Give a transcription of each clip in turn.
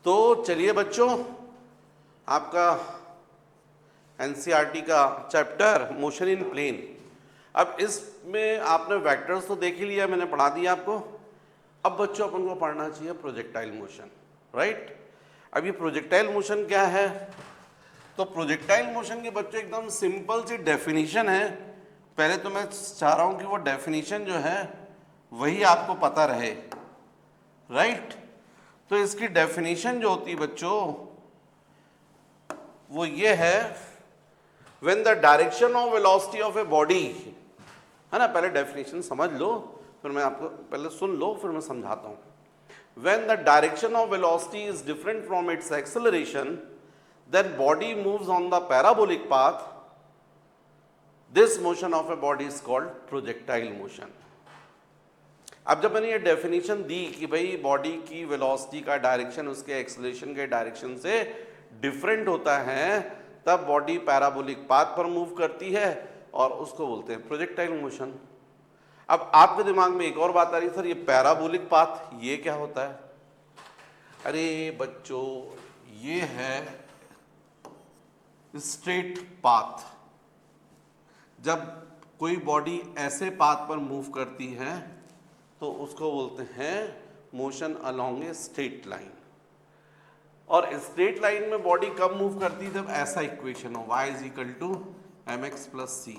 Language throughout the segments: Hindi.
तो चलिए बच्चों, आपका एनसीईआरटी का चैप्टर मोशन इन प्लेन। अब इसमें आपने वेक्टर्स तो देख ही लिया, मैंने पढ़ा दिया आपको। अब बच्चों अपन को पढ़ना चाहिए प्रोजेक्टाइल मोशन, राइट। अब ये प्रोजेक्टाइल मोशन क्या है? तो प्रोजेक्टाइल मोशन के बच्चों एकदम सिंपल सी डेफिनेशन है। पहले तो मैं चाह रहा हूं कि वो डेफिनेशन जो है वही आपको पता रहे, राइट। तो इसकी डेफिनेशन जो होती है बच्चों वो ये है, when the direction of velocity of a body, है ना। पहले डेफिनेशन समझ लो, फिर मैं आपको पहले सुन लो, फिर मैं समझाता हूं। When the direction of velocity is different from its acceleration, then body moves on the parabolic path. This motion of a body is called projectile motion. अब जब मैंने ये डेफिनेशन दी कि भाई बॉडी की वेलोसिटी का डायरेक्शन उसके एक्सेलरेशन के डायरेक्शन से डिफरेंट होता है, तब बॉडी पैराबोलिक पाथ पर मूव करती है और उसको बोलते हैं प्रोजेक्टाइल मोशन। अब आपके दिमाग में एक और बात आ रही है, सर ये पैराबोलिक पाथ ये क्या होता है? अरे बच्चों, ये है स्ट्रेट पाथ। जब कोई बॉडी ऐसे पाथ पर मूव करती है तो उसको बोलते हैं motion along a straight line. और स्ट्रेट लाइन में बॉडी कब मूव करती है? जब ऐसा इक्वेशन हो, y is equal to mx plus C.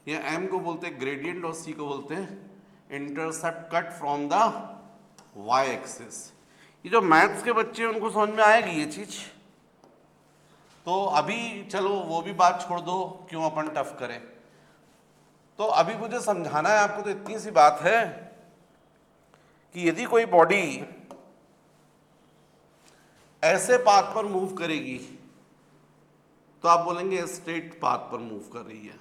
या m को बोलते हैं ग्रेडियंट और c को बोलते हैं intercept cut from the y axis. ये जो मैथ्स के बच्चे हैं उनको समझ में आएगी ये चीज। तो अभी चलो वो भी बात छोड़ दो, क्यों अपन टफ करें। तो अभी मुझे समझाना है आपको, तो इतनी सी बात है कि यदि कोई बॉडी ऐसे पाथ पर मूव करेगी तो आप बोलेंगे स्ट्रेट पाथ पर मूव कर रही है।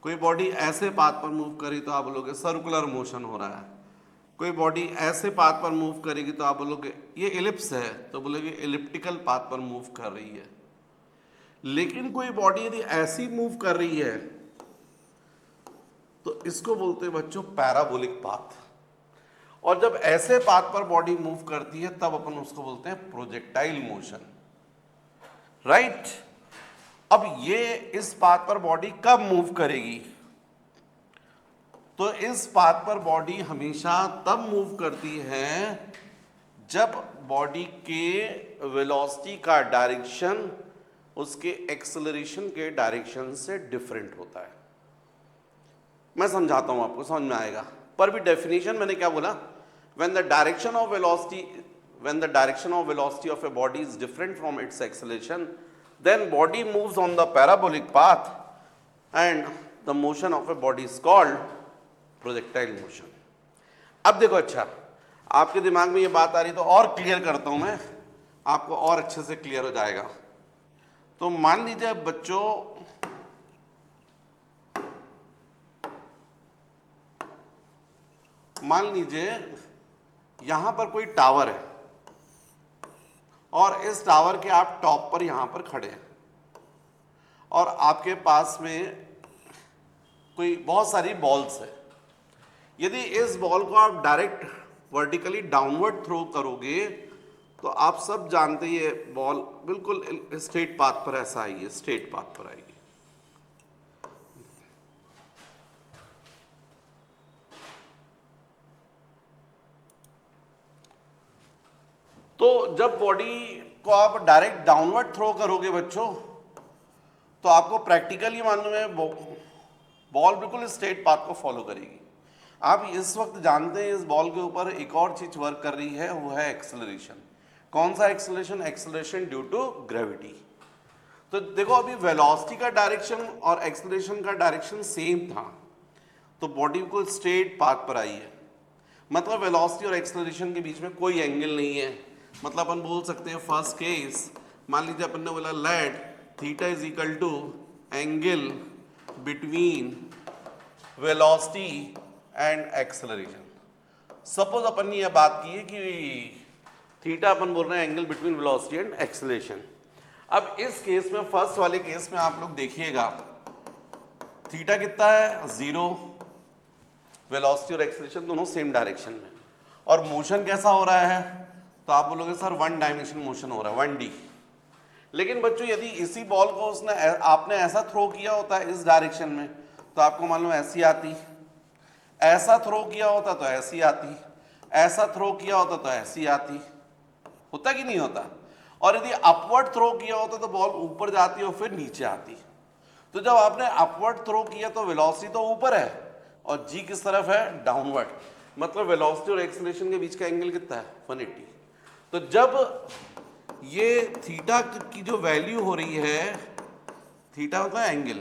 कोई बॉडी ऐसे पाथ पर मूव करी तो आप बोलोगे सर्कुलर मोशन हो रहा है। कोई बॉडी ऐसे पाथ पर मूव करेगी तो आप बोलोगे ये इलिप्स है, तो बोलोगे इलिप्टिकल पाथ पर मूव कर रही है। लेकिन कोई बॉडी यदि ऐसी मूव कर रही है तो इसको बोलते हैं बच्चों पैराबोलिक पाथ। और जब ऐसे पाथ पर बॉडी मूव करती है तब अपन उसको बोलते हैं प्रोजेक्टाइल मोशन, राइट। अब ये इस पाथ पर बॉडी कब मूव करेगी? तो इस पाथ पर बॉडी हमेशा तब मूव करती है जब बॉडी के वेलोसिटी का डायरेक्शन उसके एक्सेलरेशन के डायरेक्शन से डिफरेंट होता है। मैं समझाता हूं आपको, समझ में आएगा। पर भी डेफिनेशन मैंने क्या बोला, when the direction of velocity of a body is different from its acceleration, then body moves on the parabolic path and the motion of a body is called projectile motion. अब देखो, अच्छा आपके दिमाग में ये बात आ रही तो और क्लियर करता हूं मैं, आपको और अच्छे से क्लियर हो जाएगा। तो मान लीजिए बच्चों, मान लीजिए यहां पर कोई टावर है और इस टावर के आप टॉप पर यहां पर खड़े हैं और आपके पास में कोई बहुत सारी बॉल्स है। यदि इस बॉल को आप डायरेक्ट वर्टिकली डाउनवर्ड थ्रो करोगे तो आप सब जानते हैं ये बॉल बिल्कुल स्ट्रेट पाथ पर ऐसा आएगी, स्ट्रेट पाथ पर आएगी। तो जब बॉडी को आप डायरेक्ट डाउनवर्ड थ्रो करोगे बच्चों, तो आपको प्रैक्टिकली मालूम है बॉल बिल्कुल स्ट्रेट पाथ को फॉलो करेगी। आप इस वक्त जानते हैं इस बॉल के ऊपर एक और चीज वर्क कर रही है, वो है एक्सेलरेशन। कौन सा acceleration? Acceleration due to gravity. तो देखो, अभी वेलोसिटी का डायरेक्शन और एक्सेलरेशन का डायरेक्शन सेम था, तो बॉडी को स्ट्रेट पाथ पर आई है। मतलब वेलोसिटी और एक्सेलरेशन के बीच में कोई एंगल नहीं है। मतलब अपन बोल सकते हैं फर्स्ट केस, मान लीजिए अपन ने बोला let theta is equal to angle between velocity and acceleration. Suppose अपन ने यह बात की है कि थीटा अपन बोल रहे हैं angle between velocity and acceleration. अब इस केस में, फर्स्ट वाले केस में आप लोग देखिएगा थीटा कितना है? 0। वेलोसिटी और एक्सेलरेशन दोनों सेम डायरेक्शन में। और मोशन कैसा हो रहा है? तो आप बोलोगे सर वन डायमेंशन मोशन हो रहा है, 1D। लेकिन बच्चों यदि इसी बॉल को आपने ऐसा थ्रो किया होता है इस डायरेक्शन में, तो आपको मालूम ऐसी आती, ऐसा थ्रो किया होता तो ऐसी आती, ऐसा थ्रो किया होता तो ऐसी आती, होता कि नहीं होता। और यदि अपवर्ड थ्रो किया होता तो बॉल ऊपर जाती और फिर नीचे आती। तो जब आपने अपवर्ड थ्रो किया तो वेलोसिटी तो ऊपर है और जी किस तरफ है, डाउनवर्ड। मतलब वेलोसिटी और एक्सेलरेशन के बीच का एंगल कितना है, 180। तो जब ये थीटा की जो वैल्यू हो रही है, थीटा होता है एंगल,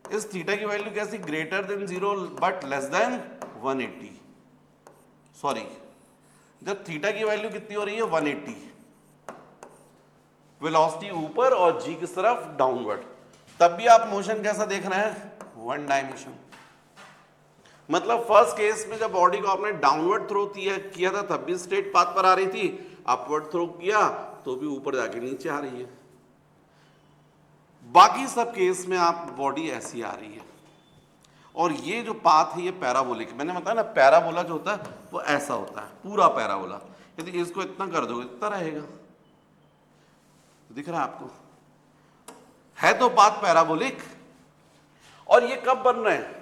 इस थीटा की वैल्यू कैसी, greater than 0 but less than 180। Sorry, जब थीटा की वैल्यू कितनी हो रही है, 180, वेलोसिटी ऊपर और जी किस तरफ, डाउनवर्ड, तब भी आप मोशन कैसा देख रहे हैं, 1 डायमेंशन। मतलब फर्स्ट केस में जब बॉडी को आपने डाउनवर्ड थ्रो किया था तब भी स्ट्रेट पाथ पर आ रही थी, अपवर्ड थ्रो किया तो भी ऊपर जाके नीचे आ रही है। बाकी सब केस में आप बॉडी ऐसी आ रही है। और ये जो पाथ है ये पैराबोलिक, मैंने बताया ना पैराबोला जो होता है वो ऐसा होता है, पूरा पैराबोला। यदि इसको इतना कर दोगे इतना रहेगा, दिख रहा है आपको, है तो पाथ पैराबोलिक। और ये कब बन रहे हैं,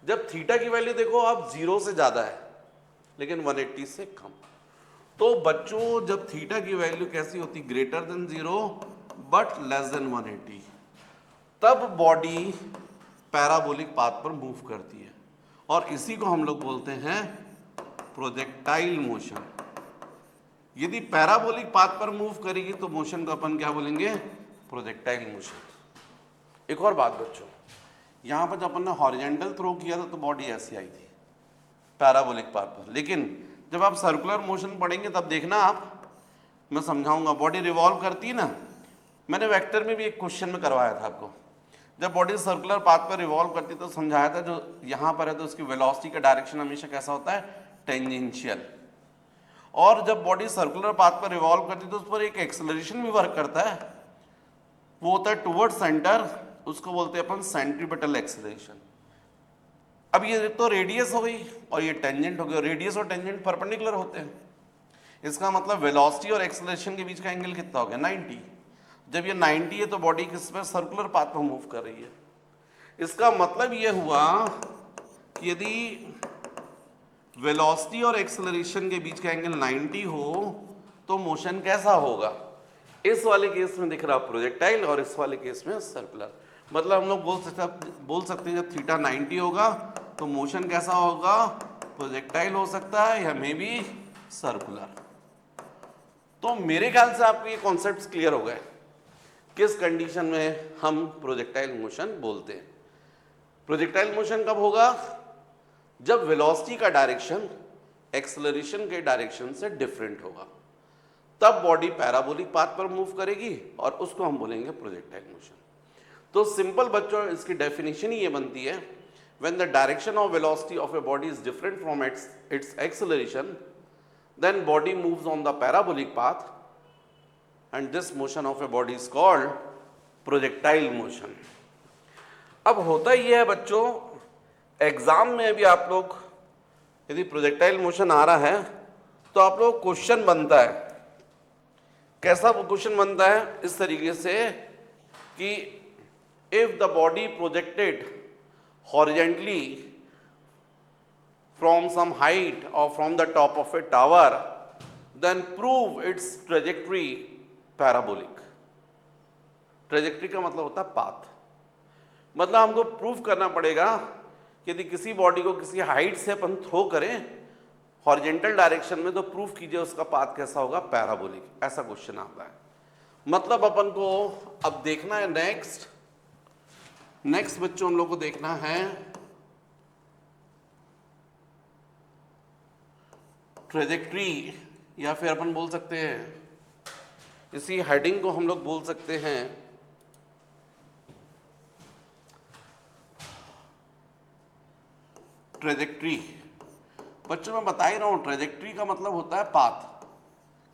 जब थीटा की वैल्यू देखो आप 0 से ज्यादा है लेकिन 180 से कम। तो बच्चों जब थीटा की वैल्यू कैसी होती, greater than 0 but less than 180, तब बॉडी पैराबोलिक पाथ पर मूव करती है और इसी को हम लोग बोलते हैं प्रोजेक्टाइल मोशन। यदि पैराबोलिक पाथ पर मूव करेगी तो मोशन को अपन क्या बोलेंगे, प्रोजेक्टाइल मोशन। एक और बात बच्चों, यहां पर जब अपन ने हॉरिजॉन्टल थ्रो किया था तो बॉडी ऐसी आई थी पैराबोलिक पाथ पर, लेकिन जब आप सर्कुलर मोशन पढ़ेंगे तब देखना आप, मैं समझाऊंगा, बॉडी रिवॉल्व करती है ना, मैंने वेक्टर में भी एक क्वेश्चन में करवाया था आपको, जब बॉडी सर्कुलर पाथ पर रिवॉल्व करती तो समझाया था जो यहां पर है तो उसकी वेलोसिटी का डायरेक्शन हमेशा कैसा होता है, टेंजेंशियल। और जब बॉडी सर्कुलर पाथ पर रिवॉल्व करती तो उस पर एक एक्सेलरेशन भी वर्क करता है, वो होता है टुवर्ड सेंटर, उसको बोलते हैं अपन सेंट्रीपिटल एक्सेलरेशन। अब ये तो रेडियस हो गई और ये टेंजेंट हो गया, रेडियस और टेंजेंट परपेंडिकुलर होते हैं, इसका मतलब वेलोसिटी और एक्सेलरेशन के बीच का एंगल कितना हो गया, 90। जब ये 90 है तो बॉडी किस में, सर्कुलर पाथ पर मूव कर रही है। इसका मतलब ये हुआ कि यदि वेलोसिटी और एक्सेलरेशन के बीच का एंगल 90 हो तो मोशन कैसा होगा, इस वाले केस में दिख रहा प्रोजेक्टाइल और इस वाले केस में सर्कुलर। मतलब हम लोग बोल सकते हैं जब थीटा 90 होगा तो मोशन कैसा होगा, प्रोजेक्टाइल हो सकता है या मे बी सर्कुलर। तो मेरे ख्याल से आपको ये कॉन्सेप्ट्स क्लियर हो गए किस कंडीशन में हम प्रोजेक्टाइल मोशन बोलते हैं। प्रोजेक्टाइल मोशन कब होगा, जब वेलोसिटी का डायरेक्शन एक्सेलरेशन के डायरेक्शन से डिफरेंट होगा, तब बॉडी पैराबोलिक पाथ पर मूव करेगी और उसको हम बोलेंगे प्रोजेक्टाइल मोशन। तो सिंपल बच्चों इसकी डेफिनेशन ही ये बनती है, when the direction of velocity of a body is different from its acceleration, then body moves on the parabolic path and this motion of a body is called projectile motion। अब होता ये है बच्चों, एग्जाम में भी आप लोग यदि प्रोजेक्टाइल मोशन आ रहा है तो आप लोग क्वेश्चन बनता है, कैसा वो क्वेश्चन बनता है, इस तरीके से कि if the body projected horizontally from some height or from the top of a tower, then prove its trajectory parabolic। Trajectory का मतलब होता है पाथ, मतलब हमको प्रूव करना पड़ेगा कि यदि किसी बॉडी को किसी हाइट से अपन थ्रो करें हॉरिजॉन्टल डायरेक्शन में तो प्रूफ कीजिए उसका पाथ कैसा होगा, पैराबोलिक। ऐसा क्वेश्चन आता है। मतलब अपन को अब देखना है नेक्स्ट बच्चों हम लोग को देखना है ट्रेजेक्ट्री, या फिर अपन बोल सकते हैं इसी हेडिंग को हम लोग बोल सकते हैं ट्रेजेक्ट्री। बच्चों मैं बता ही रहा हूं ट्रेजेक्ट्री का मतलब होता है पाथ,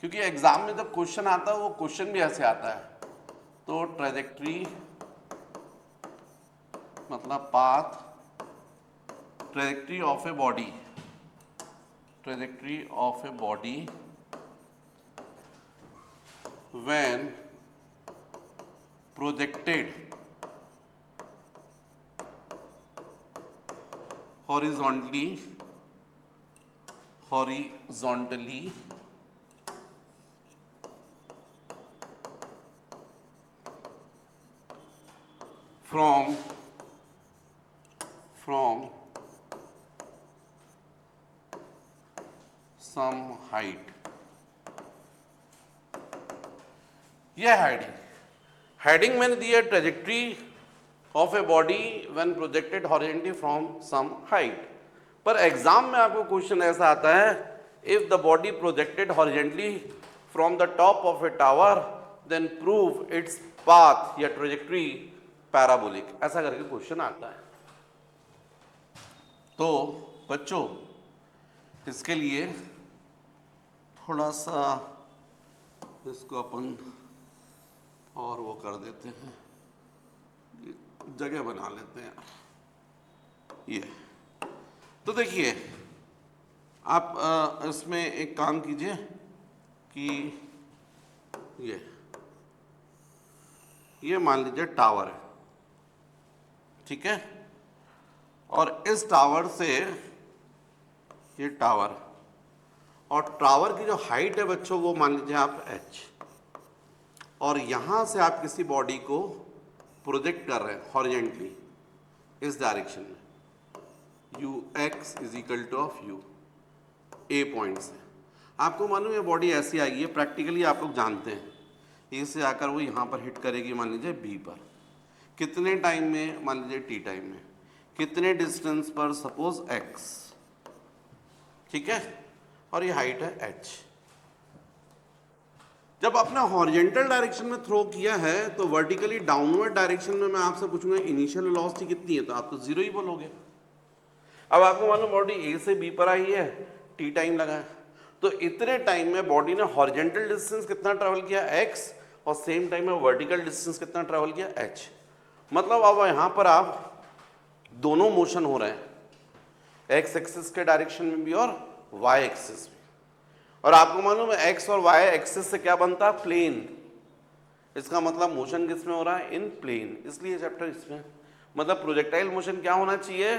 क्योंकि एग्जाम में जब क्वेश्चन आता है वो क्वेश्चन भी ऐसे आता है। तो ट्रेजेक्ट्री मतलब path, trajectory of a body, trajectory of a body when projected horizontally from some height. यह हेडिंग मैंने दी है trajectory of a body when projected horizontally from some height. पर एग्जाम में आपको क्वेश्चन ऐसा आता है, if the body projected horizontally from the top of a tower then prove its path या ट्रेजेक्ट्री पैराबोलिक, ऐसा करके क्वेश्चन आता है। तो बच्चों इसके लिए थोड़ा सा इसको अपन और वो कर देते हैं, जगह बना लेते हैं ये। तो देखिए आप इसमें एक काम कीजिए कि ये मान लीजिए टावर है, ठीक है, और इस टावर से ये टावर, और टावर की जो हाइट है बच्चों वो मान लीजिए आप h, और यहां से आप किसी बॉडी को प्रोजेक्ट कर रहे हैं हॉरिजॉन्टली इस डायरेक्शन में, ux is equal two of u, A point से। आपको मालूम है बॉडी ऐसी आएगी, ये प्रैक्टिकली आप लोग जानते हैं, ए से आकर वो यहाँ पर हिट करेगी मान लीजिए बी पर, कितने टाइम में, मान लीजिए टी टाइम में, कितने डिस्टेंस पर, सपोज x, ठीक है, और ये हाइट है h। जब आपने हॉरिजॉन्टल डायरेक्शन में थ्रो किया है तो वर्टिकली डाउनवर्ड डायरेक्शन में मैं आपसे पूछूंगा इनिशियल वेलोसिटी कितनी है, तो आप तो जीरो ही बोलोगे। अब आपको मालूम बॉडी ए से बी पर आई है, टी टाइम लगा है, तो इतने टाइम में बॉडी ने हॉरिजॉन्टल डिस्टेंस कितना ट्रेवल किया x, और सेम टाइम में वर्टिकल डिस्टेंस कितना ट्रेवल किया h। मतलब अब यहाँ पर आप दोनों मोशन हो रहे हैं, x एक्सिस के डायरेक्शन में भी और y एक्सिस में, और आपको मालूम है x और y एक्सिस से क्या बनता है, प्लेन। इसका मतलब मोशन किस में हो रहा है, इन प्लेन, इसलिए चैप्टर इसमें, मतलब प्रोजेक्टाइल मोशन क्या होना चाहिए,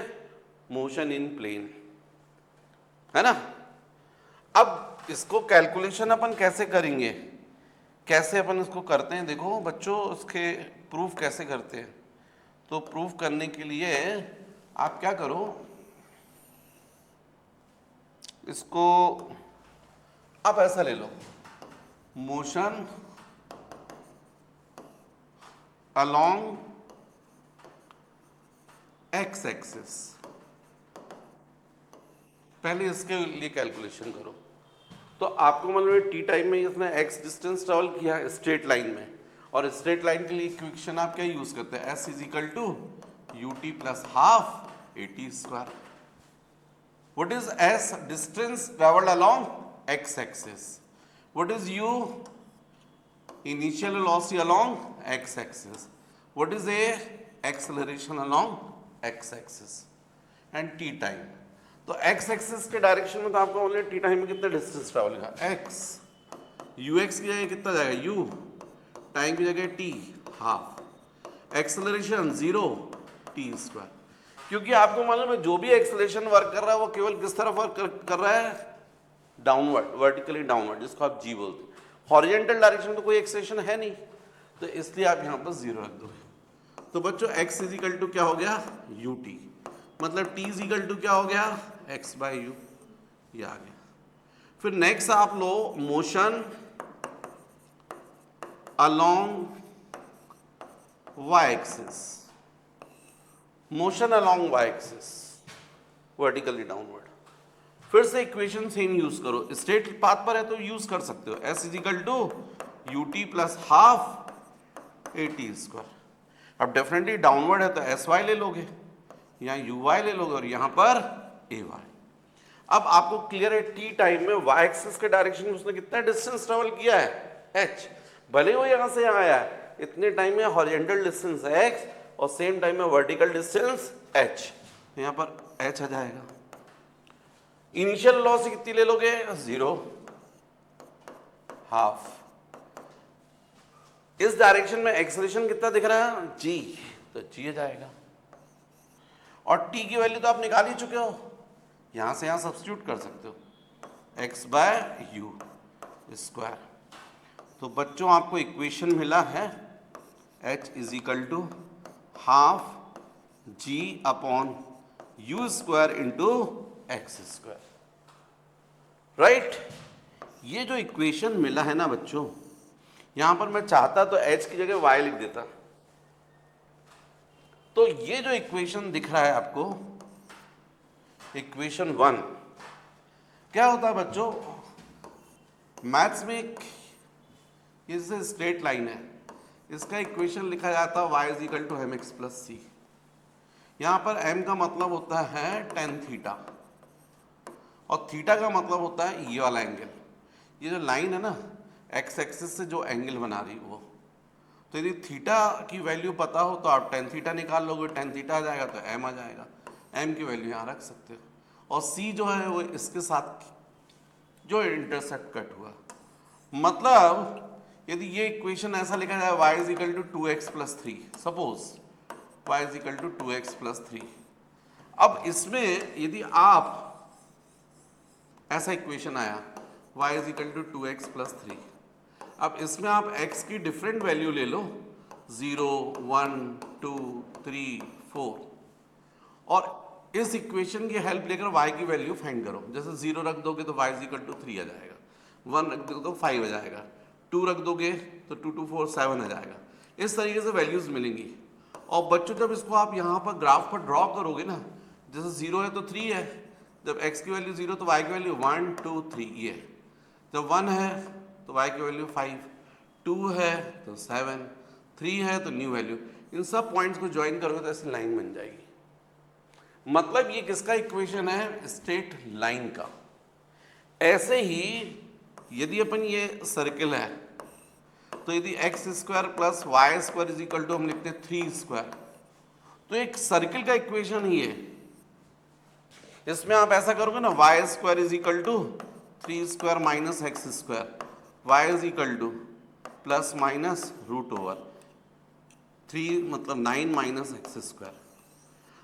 मोशन इन प्लेन, है ना। अब इसको कैलकुलेशन अपन कैसे करेंगे, कैसे अपन इसको करते हैं, देखो बच्चों इसके प्रूफ कैसे करते हैं। तो प्रूफ करने के लिए आप क्या करो, इसको आप ऐसा ले लो, मोशन अलोंग एक्स एक्सिस, पहले इसके लिए कैलकुलेशन करो। तो आपको मालूम टी टाइम में इसने x डिस्टेंस ट्रेवल किया स्ट्रेट लाइन में, और स्ट्रेट लाइन के लिए इक्वेशन आप क्या यूज करते हैं, s is equal to u t plus half a t square. What is s, distance travelled along x axis, what is u, initial velocity along x axis, what is a, acceleration along x axis, and t time. तो x एक्सिस के डायरेक्शन में तो आपको बोले टी टाइम में कितना डिस्टेंस ट्रैवल होगा, x, ux की जगह कितना जाएगा u, टाइम की जगह t half, acceleration 0 t square. क्योंकि आपको मालूम है जो भी एक्सेलरेशन वर्क कर रहा है वो केवल किस तरफ वर्क कर रहा है, डाउनवर्ड, वर्टिकली डाउनवर्ड, जिसको आप जी बोलते हैं। हॉरिजॉन्टल डायरेक्शन में तो कोई एक्सेलरेशन है नहीं, तो इसलिए आप यहाँ पर 0 रख दो। तो बच्चों x इज इक्वल टू क्या हो गया, ut, मतलब t इज इक्वल टू क्या हो गया, x बाई यू, ये आ गया। फिर नेक्स्ट आप लो motion along y axis, motion along y axis vertically downward. फिर से इक्वेशन सेम यूज करो, स्ट्रेट पाथ पर है तो यूज कर सकते हो, s is equal to u t plus half a t square. अब डेफिनेटली डाउनवर्ड है तो एस वाई ले लोगे, यहाँ यू वाई ले लोगे, और यहाँ पर ए वाई। अब आपको क्लियर है टी टाइम में वाई एक्सिस के डायरेक्शन में उसने कितना डिस्टेंस ट्रेवल किया है, एच, भले वो यहाँ से यहाँ आया है, इतने टाइम में हॉरिजॉन्टल डिस्टेंस एक्स और सेम टाइम में वर्टिकल डिस्टेंस एच, यहाँ पर एच आ जाएगा। इनिशियल वेलोसिटी कितनी ले लोगे, 0 हाफ, इस डायरेक्शन में एक्सेलरेशन कितना दिख रहा है, g, तो g जाएगा। और t की वैल्यू तो आप निकाल ही चुके हो, यहां से यहां सब्स्टिट्यूट कर सकते हो, x/u²। तो बच्चों आपको इक्वेशन मिला है h = half g upon u² into x², right. ये जो इक्वेशन मिला है ना बच्चों, यहां पर मैं चाहता तो h की जगह y लिख देता। तो ये जो इक्वेशन दिख रहा है आपको, इक्वेशन 1, क्या होता है बच्चों, मैथ्स में एक ये स्ट्रेट लाइन है, इसका इक्वेशन लिखा जाता है y = mx + c। यहां पर m का मतलब होता है tan थीटा और थीटा का मतलब होता है ये वाला एंगल। ये जो लाइन है ना x एक्सिस से जो एंगल बना रही वो, तो यदि थीटा की वैल्यू पता हो तो आप tan थीटा निकाल लोगे, tan थीटा आ जाएगा तो m आ जाएगा, m की वैल्यू यहाँ रख सकते हो। और c जो है वो इसके साथ जो इंटरसेक्ट कट हुआ, मतलब यदि ये इक्वेशन ऐसा लिखा जाए y = 2x + 3, suppose y = 2x + 3। अब इसमें यदि आप ऐसा इक्वेशन आया y = 2x + 3, अब इसमें आप x की डिफरेंट वैल्यू ले लो, 0, 1, 2, 3, 4, और इस इक्वेशन की हेल्प लेकर y की वैल्यू फाइंड करो। जैसे 0 रख दोगे तो y = 3 आ जाएगा, 1 रख दोगे तो 5 आ जाएगा, 2 रख दोगे तो 2, 2, 4, 7 आ जाएगा। इस तरीके से वैल्यूज मिलेंगी। और बच्चों जब इसको आप यहाँ पर ग्राफ पर ड्रॉ करोगे ना, जैसे 0 है तो 3 है, जब x की वैल्यू 0 तो y की वैल्यू 1, 2, 3 ये, जब 1 है तो y की वैल्यू 5, 2 है तो 7, 3 है तो न्यू वैल्यू। इन सब पॉइंट्स को ज्वाइन करोगे तो ऐसी लाइन बन जाएगी। मतलब ये किसका इक्वेशन है, स्ट्रेट लाइन का। ऐसे ही यदि अपन ये सर्किल है तो यदि x² + y² हम लिखते हैं 3², तो एक सर्किल का इक्वेशन ही है। इसमें आप ऐसा करोगे ना, y² = 3² - x², y = ±√3 मतलब 9 - x²।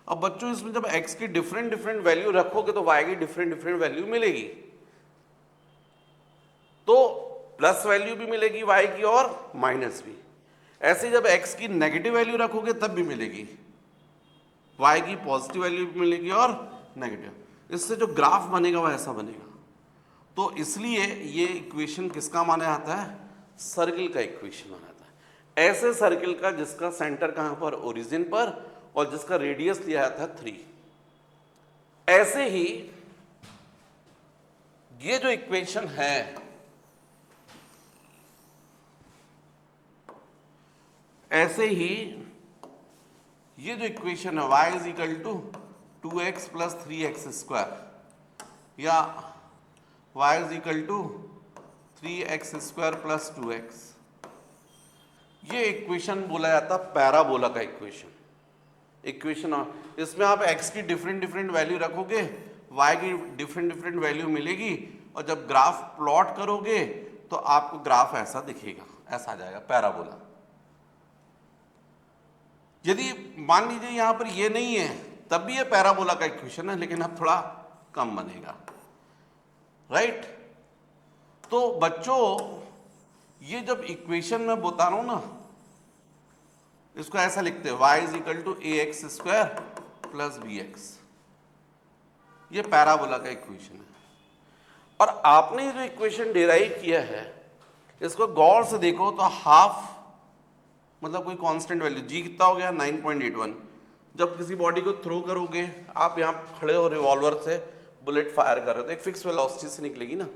अब बच्चों इसमें जब x की डिफरेंट वैल्यू रखोगे तो y की डिफरेंट वैल्यू मिलेगी, तो प्लस वैल्यू भी मिलेगी y की और माइनस भी। ऐसे जब x की नेगेटिव वैल्यू रखोगे तब भी मिलेगी, y की पॉजिटिव वैल्यू भी मिलेगी और नेगेटिव। इससे जो ग्राफ बनेगा वह ऐसा बनेगा। तो इसलिए ये इक्वेशन किसका माना जाता है, सर्किल का इक्वेशन माना जाता है। ऐसे सर्किल का जिसका सेंटर कहां पर, ओरिजिन पर, और जिसका रेडियस लिया जाता है 3। ऐसे ही ये जो इक्वेशन है, ऐसे ही ये जो इक्वेशन है y = 2x + 3x² या y = 3x² + 2x, ये इक्वेशन बोला जाता है पैराबोला का इक्वेशन। इसमें आप x की डिफरेंट वैल्यू रखोगे, y की डिफरेंट वैल्यू मिलेगी, और जब ग्राफ प्लॉट करोगे तो आपको ग्राफ ऐसा दिखेगा, ऐसा आ जाएगा पैराबोला। यदि मान लीजिए यहां पर ये नहीं है तब भी ये पैराबोला का इक्वेशन है, लेकिन अब थोड़ा कम बनेगा, राइट। तो बच्चों ये जब इक्वेशन में बता रहा हूं ना, इसको ऐसा लिखते हैं y = ax² + bx, ये पैराबोला का इक्वेशन है। और आपने जो इक्वेशन डिराइव किया है इसको गौर से देखो तो हाफ मतलब कोई कांस्टेंट वैल्यू, g कितना हो गया, 9.81। जब किसी बॉडी को थ्रो करोगे, आप यहाँ खड़े हो रिवॉल्वर से बुलेट फायर कर रहे हो तो एक फिक्स वेलोसिटी से निकलेगी ना,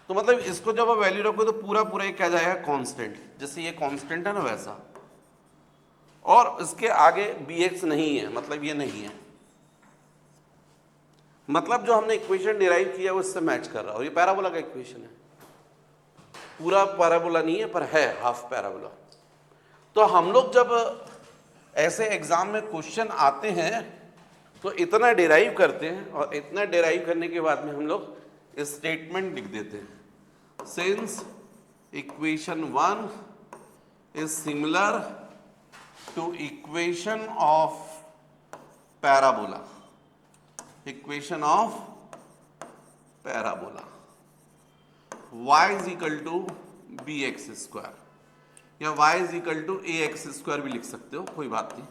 तो मतलब इसको जब आप वैल्यू रखोगे तो पूरा एक क्या जाएगा, कांस्टेंट। जैसे ये कांस्टेंट है ना वैसा, और इसके आगे bx नहीं है, मतलब ये नहीं है, मतलब जो हमने इक्वेशन डिराइव किया वो इससे मैच कर रहा है। और ये पैराबोला का इक्वेशन है, पूरा पैराबोला नहीं है पर है हाफ पैराबोला। तो हम लोग जब ऐसे एग्जाम में क्वेश्चन आते हैं तो इतना डिराइव करते हैं, और इतना डिराइव करने के बाद में हम लोग स्टेटमेंट लिख देते हैं, since equation 1 is similar to equation of parabola. Equation of parabola. Y is equal to bx square या y is equal to ax square भी लिख सकते हो, कोई बात नहीं.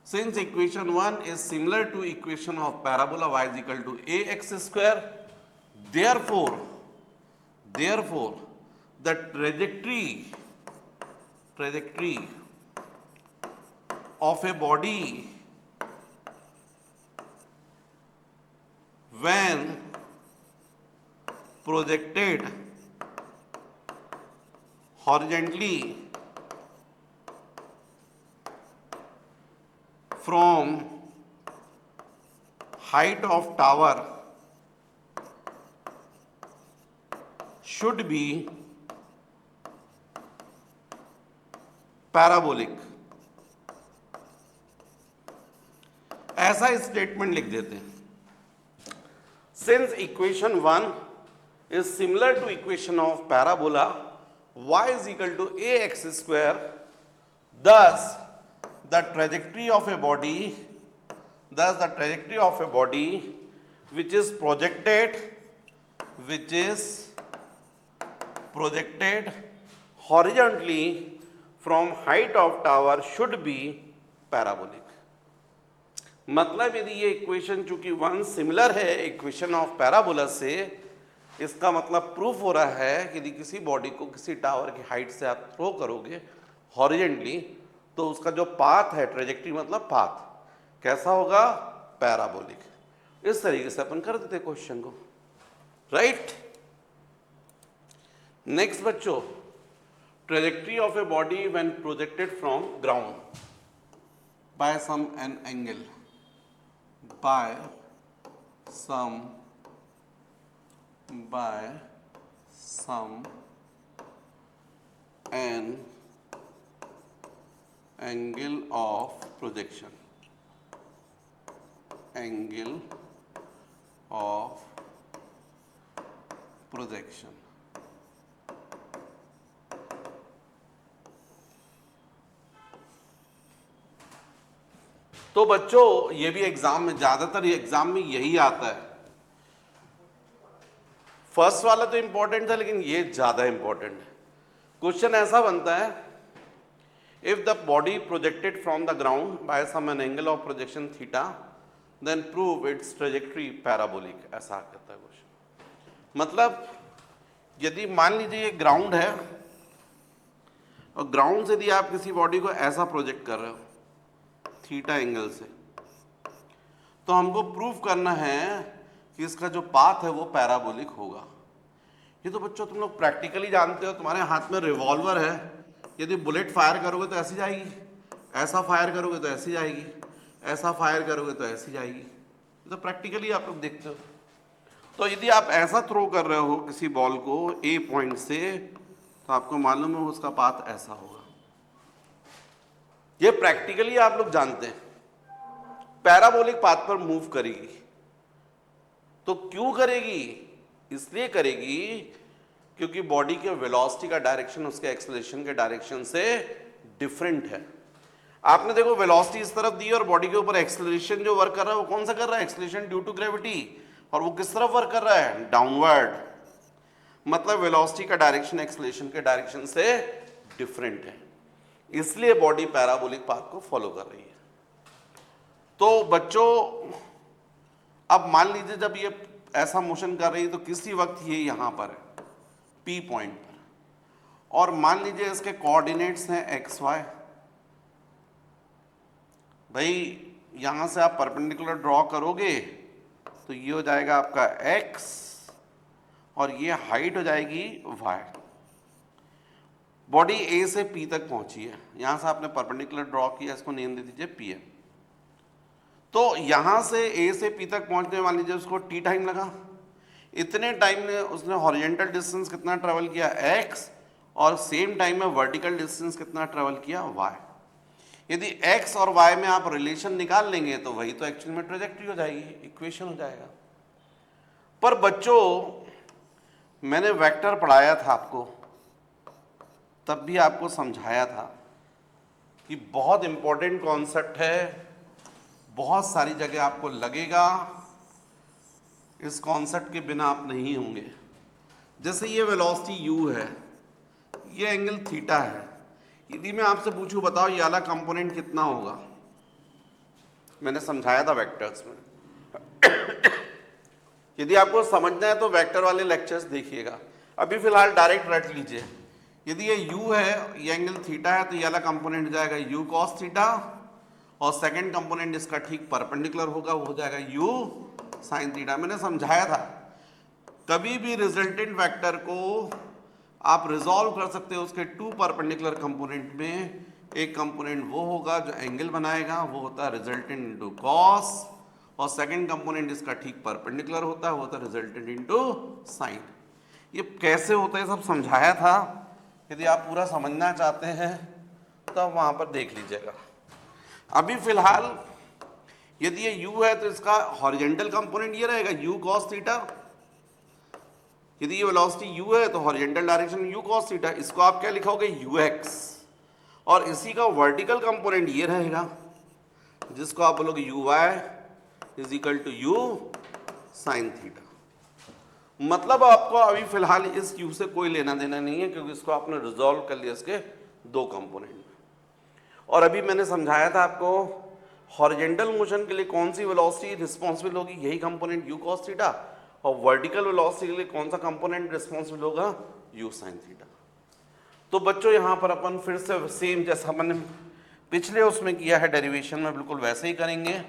Since equation 1 is similar to equation of parabola y is equal to ax square, therefore the trajectory of a body when projected horizontally from height of tower should be parabolic. ऐसा स्टेटमेंट लिख देते हैं. Since equation 1 is similar to equation of parabola, y is equal to ax square, thus the trajectory of a body which is projected horizontally from height of tower should be parabolic. मतलब यदि ये इक्वेशन चूंकि 1 सिमिलर है इक्वेशन ऑफ पैराबोला से, इसका मतलब प्रूफ हो रहा है कि यदि किसी बॉडी को किसी टावर की हाइट से आप थ्रो करोगे हॉरिजेंटली तो उसका जो पाथ है, ट्रेजेक्ट्री मतलब पाथ, कैसा होगा? पैराबोलिक. इस तरीके से अपन कर देते क्वेश्चन को, राइट. नेक्स्ट बच्चों, trajectory of a body when projected from ground by some an angle, by some an angle of projection, तो बच्चों ये भी एग्जाम में, ज्यादातर एग्जाम में यही आता है. फर्स्ट वाला तो इंपॉर्टेंट था लेकिन ये ज्यादा इंपॉर्टेंट है. क्वेश्चन ऐसा बनता है, if the body projected from the ground by some an angle of projection theta then prove its trajectory parabolic. ऐसा कहता है क्वेश्चन. मतलब यदि मान लीजिए ये ग्राउंड है और ग्राउंड से यदि आप किसी बॉडी को ऐसा प्रोजेक्ट कर रहे हो थीटा एंगल से, तो हमको प्रूफ करना है कि इसका जो पाथ है वो पैराबोलिक होगा. ये तो बच्चों तुम लोग प्रैक्टिकली जानते हो. तुम्हारे हाथ में रिवॉल्वर है, यदि बुलेट फायर करोगे तो ऐसी जाएगी, ऐसा फायर करोगे तो ऐसी जाएगी, ऐसा फायर करोगे तो ऐसी जाएगी. ये तो प्रैक्टिकली आप लोग देखते हो. तो यदि आप ऐसा थ्रो कर रहे हो किसी बॉल को ए पॉइंट से, तो आपको मालूम है उसका पाथ ऐसा होगा. ये प्रैक्टिकली आप लोग जानते हैं. पैराबोलिक पाथ पर मूव करेगी. तो क्यों करेगी? इसलिए करेगी क्योंकि बॉडी के वेलोसिटी का डायरेक्शन उसके एक्सेलरेशन के डायरेक्शन से डिफरेंट है. आपने देखो वेलोसिटी इस तरफ दी और बॉडी के ऊपर एक्सेलरेशन जो वर्क कर रहा है वो कौन सा कर रहा है? Acceleration due to gravity. और वो किस तरफ वर्क कर रहा है? डाउनवर्ड. मतलब वेलोसिटी का डायरेक्शन एक्सेलरेशन के डायरेक्शन से डिफरेंट है, इसलिए बॉडी पैराबोलिक पाथ को फॉलो कर रही है. तो बच्चों अब मान लीजिए जब ये ऐसा मोशन कर रही है तो किसी वक्त ये यहां पर है पी पॉइंट पर, और मान लीजिए इसके कोऑर्डिनेट्स हैं एक्स वाई. भाई यहां से आप परपेंडिकुलर ड्रॉ करोगे तो ये हो जाएगा आपका एक्स और ये हाइट हो जाएगी वाई. बॉडी ए से पी तक पहुंची है, यहां से आपने परपेंडिकुलर ड्रॉ किया, इसको नेम दे दीजिए पी एम. तो यहां से ए से पी तक पहुंचने मान लीजिए उसको टी टाइम लगा. इतने टाइम में उसने हॉरिजॉन्टल डिस्टेंस कितना ट्रेवल किया? एक्स. और सेम टाइम में वर्टिकल डिस्टेंस कितना ट्रेवल किया? वाई. यदि एक्स और वाई में आप रिलेशन निकाल लेंगे तो वही तो एक्चुअल में ट्रेजेक्ट्री हो जाएगी, इक्वेशन हो जाएगा. पर बच्चों मैंने वेक्टर पढ़ाया था आपको, तब भी आपको समझाया था कि बहुत इंपॉर्टेंट कॉन्सेप्ट है, बहुत सारी जगह आपको लगेगा, इस कॉन्सेप्ट के बिना आप नहीं होंगे। जैसे ये वेलोसिटी u है, ये एंगल थीटा है, यदि मैं आपसे पूछूं बताओ ये वाला कंपोनेंट कितना होगा, मैंने समझाया था वेक्टर्स में। यदि आपको समझना है तो वेक्टर वाले लेक्चर्स देखिएगा। अभी फिलहाल डायरेक्ट रट लीजिए, यदि ये u है, ये एंगल थीटा है, तो ये वाला कंपोनेंट जाएगा u cos थीटा, और सेकंड कंपोनेंट इसका ठीक परपेंडिकुलर होगा, वो हो जाएगा u sin थीटा। मैंने समझाया था कभी भी रिजल्टेंट वेक्टर को आप रिजॉल्व कर सकते हो उसके टू परपेंडिकुलर कंपोनेंट में। एक कंपोनेंट वो होगा जो एंगल बनाएगा, वो होता है रिजल्टेंट इंटू कॉस, और सेकंड कंपोनेंट इसका ठीक परपेंडिकुलर होता है, वो होता है रिजल्टेंट इंटू साइन। ये कैसे होता है सब समझाया था, यदि आप पूरा समझना चाहते हैं तो आप वहां पर देख लीजिएगा। अभी फिलहाल यदि ये u है तो इसका हॉरिजॉन्टल कंपोनेंट ये रहेगा u cos थीटा। यदि ये वेलोसिटी u है तो हॉरिजॉन्टल डायरेक्शन में u cos थीटा, इसको आप क्या लिखोगे ux, और इसी का वर्टिकल कंपोनेंट ये रहेगा जिसको आप बोलोगे uy is equal to u sin theta. मतलब आपको अभी फिलहाल इस u से कोई लेना देना नहीं है, क्योंकि इसको आपने रिजॉल्व कर लिया इसके दो कंपोनेंट में। और अभी मैंने समझाया था आपको हॉरिजॉन्टल मोशन के लिए कौन सी वेलोसिटी रिस्पॉन्सिबल होगी, यही कंपोनेंट u cos थीटा, और वर्टिकल वेलोसिटी के लिए कौन सा कंपोनेंट रिस्पॉन्सिबल होगा u sin थीटा। तो बच्चों यहाँ पर अपन फिर से सेम जैसा मैंने पिछले उसमें किया है डेरिवेशन में, बिल्कुल वैसे ही करेंगे।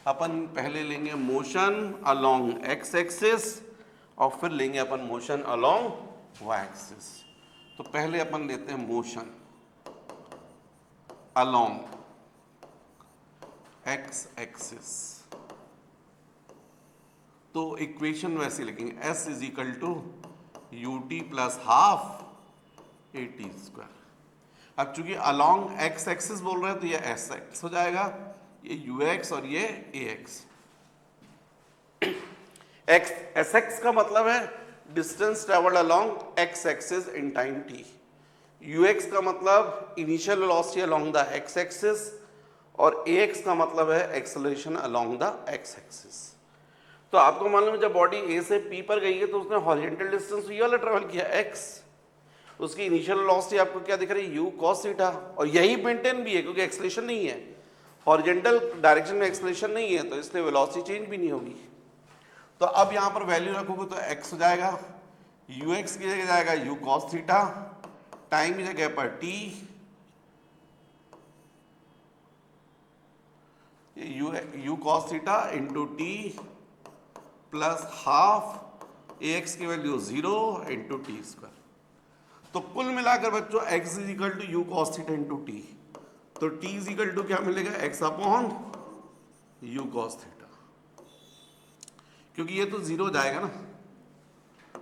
अपन पहले लेंगे मोशन अलोंग एक्स एक्सिस, और फिर लेंगे अपन मोशन अलोंग वाई एक्सिस। तो पहले अपन लेते हैं मोशन अलोंग एक्स एक्सिस। तो इक्वेशन वैसे लिखेंगे s is equal to u t plus half a t square. अब चूंकि अलोंग एक्स एक्सिस बोल रहे हैं तो ये एस एक्स हो जाएगा, ये यू एक्स और ये ए एक्स। एक्स एस एक्स का मतलब है distance travelled along x axis in time T. You x का मतलब initial velocity along the x axis, और ए एक्स का मतलब है acceleration along the x axis. तो आपको मालूम है जब बॉडी ए से पी पर गई है तो उसने हॉरिजॉन्टल डिस्टेंस ये वाला ट्रेवल किया x, उसकी इनिशियल वेलोसिटी आपको क्या दिख रही है u cos थीटा, और यही मेंटेन भी है क्योंकि एक्सेलरेशन नहीं है, हॉरिजॉन्टल डायरेक्शन में एक्सेलरेशन नहीं है, तो इसलिए वेलोसिटी चेंज भी नहीं होगी। तो अब यहाँ पर वैल्यू रखोगे तो x हो जाएगा, ux की जगह जाएगा u cos थीटा, टाइम की जगह पर t, u cos theta into t plus half a x की वैल्यू 0 इंटू टी स्क्वायर। तो कुल मिलाकर बच्चों x is equal to u cos theta into t, तो t इज इक्वल टू क्या मिलेगा x upon u cos theta, क्योंकि ये तो 0 हो जाएगा ना।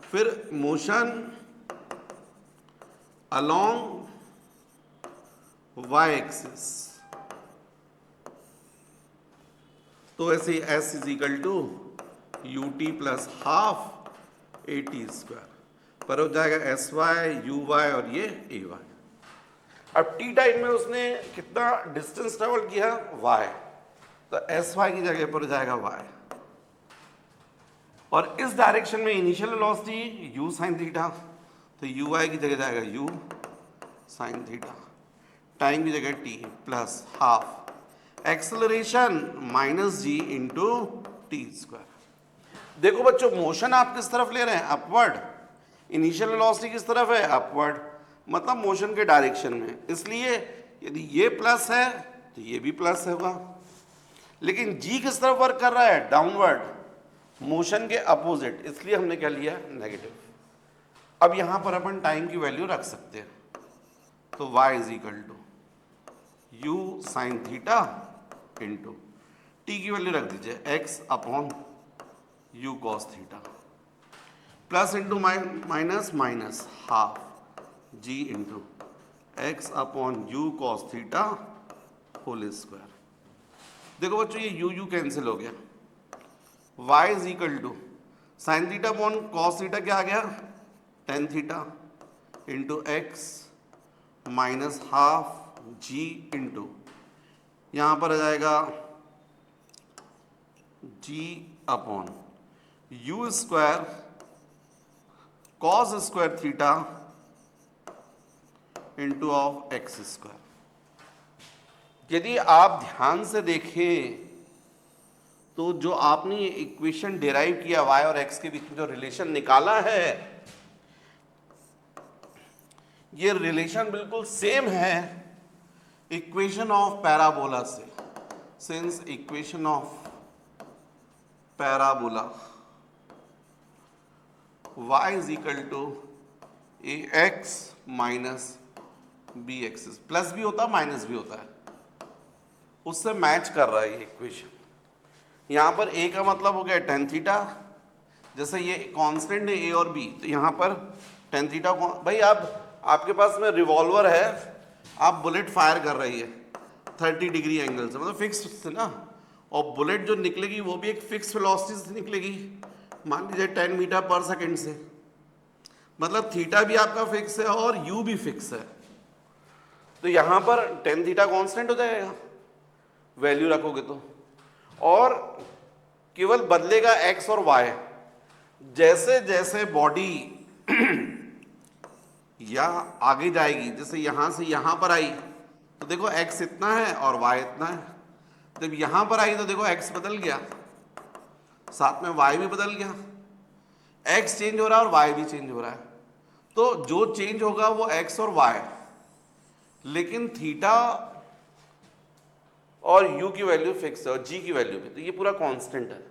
फिर मोशन अलोंग y एक्सिस, तो ऐसे ही s is equal to u t plus half a t square, पर हो जाएगा एस वाई यू वाई और ये ए वाई। अब टी टाइम में उसने कितना डिस्टेंस ट्रेवल किया y, तो एस वाई की जगह पर हो जाएगा y, और इस डायरेक्शन में initial velocity u sine theta, तो यू वाई की जगह जाएगा u साइन थीटा, टाइम की जगह t plus half acceleration minus g into t square. देखो बच्चों मोशन आप किस तरफ ले रहे हैं अपवर्ड, इनिशियल वेलोसिटी किस तरफ है अपवर्ड, मतलब मोशन के डायरेक्शन में, इसलिए यदि ये प्लस है तो ये भी प्लस होगा। लेकिन जी किस तरफ वर्क कर रहा है डाउनवर्ड, मोशन के अपोजिट, इसलिए हमने क्या लिया नेगेटिव। अब यहां पर अपन टाइम की वैल्यू रख सकते हैं, तो y is equal to u sine theta into t की वैल्यू रख दीजिए x upon u cos theta, plus into minus minus half g into x upon u cos theta whole square. देखो बच्चों ये यू कैंसिल हो गया, y is equal to sine theta upon cos theta क्या आ गया tan theta into x minus half g into, यहाँ पर आ जाएगा g upon u square cos square theta into of x square. यदि आप ध्यान से देखें तो जो आपने ये इक्वेशन डिराइव किया y और x के बीच में जो रिलेशन निकाला है, ये रिलेशन बिल्कुल सेम है इक्वेशन ऑफ पैराबोला से। Since equation of parabola y is equal to a x minus b x, plus भी होता है माइनस भी होता है, उससे मैच कर रहा है ये इक्वेशन। यहाँ पर a का मतलब हो गया टेन थीटा, जैसे ये कांस्टेंट है a और b, तो यहाँ पर टेन थीटा। भाई आपके पास में रिवॉल्वर है, आप बुलेट फायर कर रही है 30 डिग्री एंगल से, मतलब फिक्स से ना, और बुलेट जो निकलेगी वो भी एक फिक्स वेलोसिटी से निकलेगी, मान लीजिए 10 मीटर पर सेकेंड से, मतलब थीटा भी आपका फिक्स है और u भी फिक्स है। तो यहाँ पर टेन थीटा कांस्टेंट हो जाएगा वैल्यू रखोगे तो, और केवल बदलेगा x और y। जैसे जैसे बॉडी या आगे जाएगी, जैसे यहां से यहां पर आई तो देखो x इतना है और y इतना है, जब यहां पर आई तो देखो x बदल गया, साथ में y भी बदल गया, x चेंज हो रहा है और y भी चेंज हो रहा है। तो जो चेंज होगा वो x और y, लेकिन थीटा और u की वैल्यू फिक्स है और g की वैल्यू भी, तो ये पूरा कांस्टेंट है।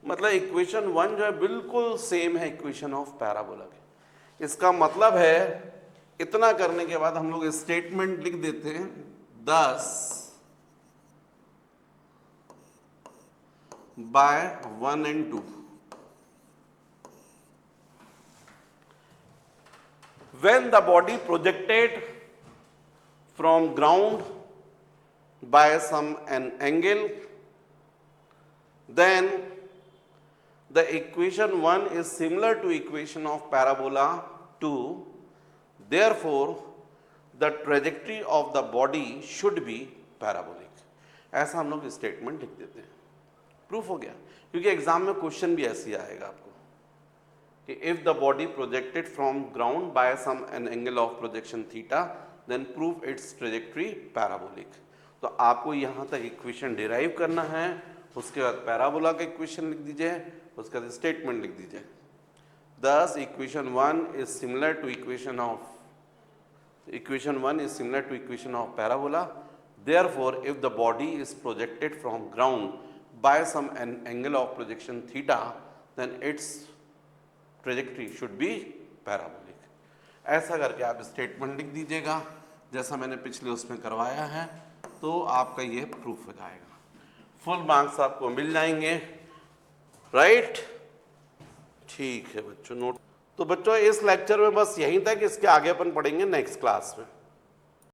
मतलब इक्वेशन 1 जो है बिल्कुल सेम है इक्वेशन ऑफ पैराबोला के। इसका मतलब है इतना करने के बाद हम लोग स्टेटमेंट लिख देते हैं, thus by 1 and 2 when the body projected from ground by an angle, then the equation 1 is similar to equation of parabola 2, therefore the trajectory of the body should be parabolic। ऐसा हम लोग स्टेटमेंट लिख देते हैं, प्रूफ हो गया। क्योंकि एग्जाम में क्वेश्चन भी ऐसे ही आएगा आपको कि if the body projected from ground by some an angle of projection theta then prove its trajectory parabolic. तो आपको यहाँ तक इक्वेशन डिराइव करना है, उसके बाद पैराबोला का इक्वेशन लिख दीजिए, उसके बाद स्टेटमेंट लिख दीजिए। Thus equation 1 is similar to equation of parabola, therefore if the body is projected from ground by some an angle of projection theta then its trajectory should be parabolic। ऐसा करके आप स्टेटमेंट लिख दीजिएगा जैसा मैंने पिछले उसमें करवाया है, तो आपका ये प्रूफ हो जाएगा, फुल मार्क्स आपको मिल जाएंगे, राइट। ठीक है बच्चों, नोट। तो बच्चों इस लेक्चर में बस यहीं तक, इसके आगे अपन पढ़ेंगे नेक्स्ट क्लास में।